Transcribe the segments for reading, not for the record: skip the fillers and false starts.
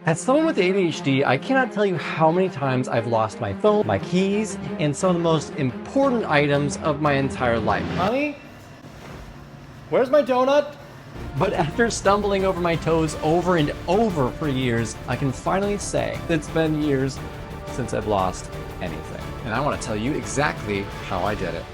As someone with ADHD, I cannot tell you how many times I've lost my phone, my keys, and some of the most important items of my entire life. Honey? Where's my donut? But after stumbling over my toes over and over for years, I can finally say it's been years since I've lost anything. And I want to tell you exactly how I did it.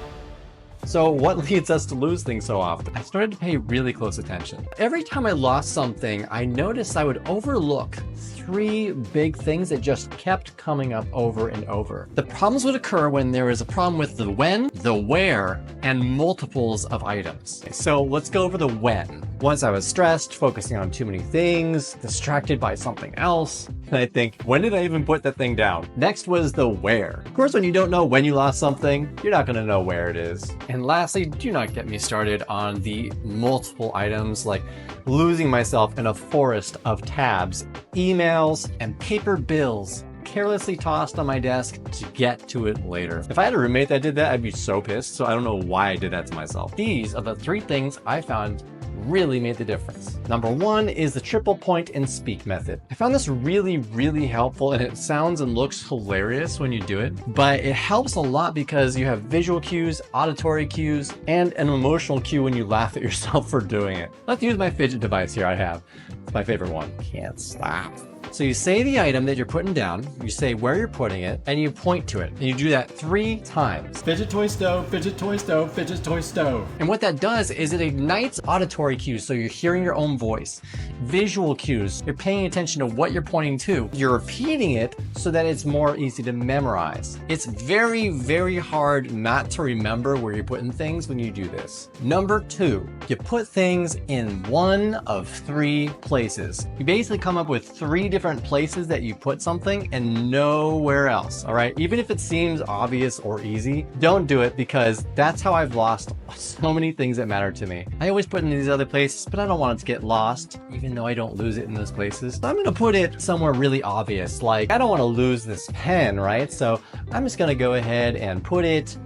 So what leads us to lose things so often? I started to pay really close attention. Every time I lost something, I noticed I would overlook three big things that just kept coming up over and over. The problems would occur when there is a problem with the when, the where, and multiples of items. So let's go over the when. Once I was stressed, focusing on too many things, distracted by something else, and I think, when did I even put that thing down? Next was the where. Of course, when you don't know when you lost something, you're not gonna know where it is. And lastly, do not get me started on the multiple items, like losing myself in a forest of tabs, emails, and paper bills carelessly tossed on my desk to get to it later. If I had a roommate that did that, I'd be so pissed, so I don't know why I did that to myself. These are the three things I found really made the difference. Number one is the triple point and speak method. I found this really helpful, and it sounds and looks hilarious when you do it, but it helps a lot because you have visual cues, auditory cues, and an emotional cue when you laugh at yourself for doing it. Let's use my fidget device here I have. It's my favorite one. Can't stop. So you say the item that you're putting down, you say where you're putting it, and you point to it. And you do that 3 times. Fidget toy stove, fidget toy stove, fidget toy stove. And what that does is it ignites auditory cues, so you're hearing your own voice. Visual cues, you're paying attention to what you're pointing to. You're repeating it so that it's more easy to memorize. It's very hard not to remember where you're putting things when you do this. Number 2, you put things in one of 3 places. You basically come up with 3 different places that you put something and nowhere else, all right? Even if it seems obvious or easy, don't do it, because that's how I've lost so many things that matter to me. I always put it in these other places, but I don't want it to get lost, even though I don't lose it in those places. So I'm gonna put it somewhere really obvious, like I don't wanna lose this pen, right? So I'm just gonna go ahead and put it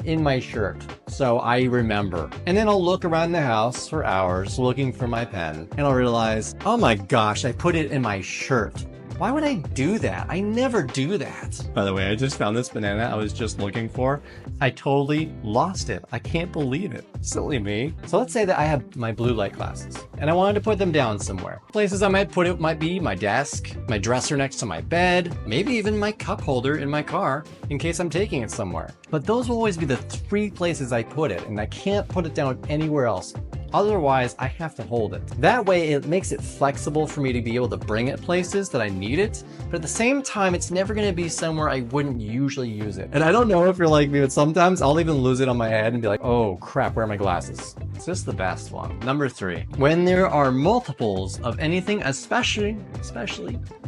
in my shirt, so I remember. And then I'll look around the house for hours looking for my pen, and I'll realize, oh my gosh, I put it in my shirt. Why would I do that? I never do that. By the way, I just found this banana I was just looking for. I totally lost it. I can't believe it. Silly me. So let's say that I have my blue light glasses and I wanted to put them down somewhere. Places I might put it might be my desk, my dresser next to my bed, maybe even my cup holder in my car in case I'm taking it somewhere. But those will always be the 3 places I put it, and I can't put it down anywhere else. Otherwise, I have to hold it. That way, it makes it flexible for me to be able to bring it places that I need it, but at the same time, it's never gonna be somewhere I wouldn't usually use it. And I don't know if you're like me, but sometimes I'll even lose it on my head and be like, oh crap, where are my glasses? It's just the best one. Number 3, when there are multiples of anything, especially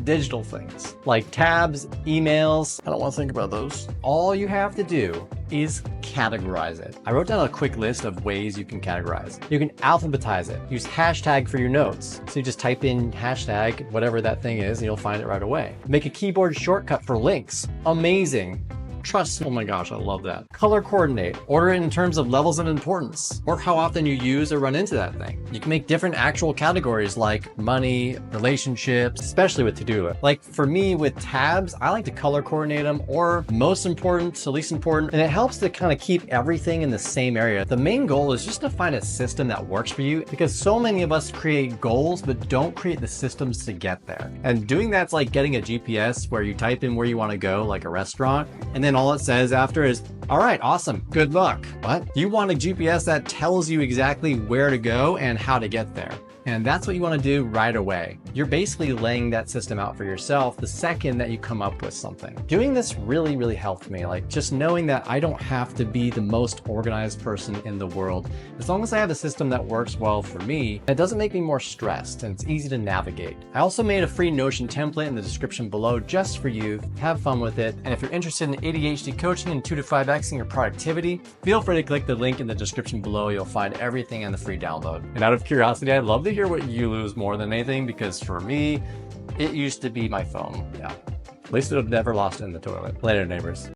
digital things, like tabs, emails, I don't wanna think about those. All you have to do is categorize it. I wrote down a quick list of ways you can categorize. You can alphabetize it. Use hashtag for your notes. So you just type in hashtag, whatever that thing is, and you'll find it right away. Make a keyboard shortcut for links. Amazing. Trust, oh my gosh, I love that. Color coordinate, order it in terms of levels of importance, or how often you use or run into that thing. You can make different actual categories like money, relationships, especially with to-do. Like for me with tabs, I like to color coordinate them, or most important to least important, and it helps to kind of keep everything in the same area. The main goal is just to find a system that works for you, because so many of us create goals, but don't create the systems to get there. And doing that's like getting a GPS where you type in where you want to go, like a restaurant, and then all it says after is, all right, awesome, good luck. What? You want a GPS that tells you exactly where to go and how to get there. And that's what you want to do right away. You're basically laying that system out for yourself the second that you come up with something. Doing this really helped me. Like just knowing that I don't have to be the most organized person in the world. As long as I have a system that works well for me, it doesn't make me more stressed and it's easy to navigate. I also made a free Notion template in the description below just for you. Have fun with it. And if you're interested in ADHD coaching and 2 to 5xing your productivity, feel free to click the link in the description below. You'll find everything in the free download. And out of curiosity, I'd love to hear what you lose more than anything, because for me, it used to be my phone. Yeah. At least I've never lost it in the toilet. Later, neighbors.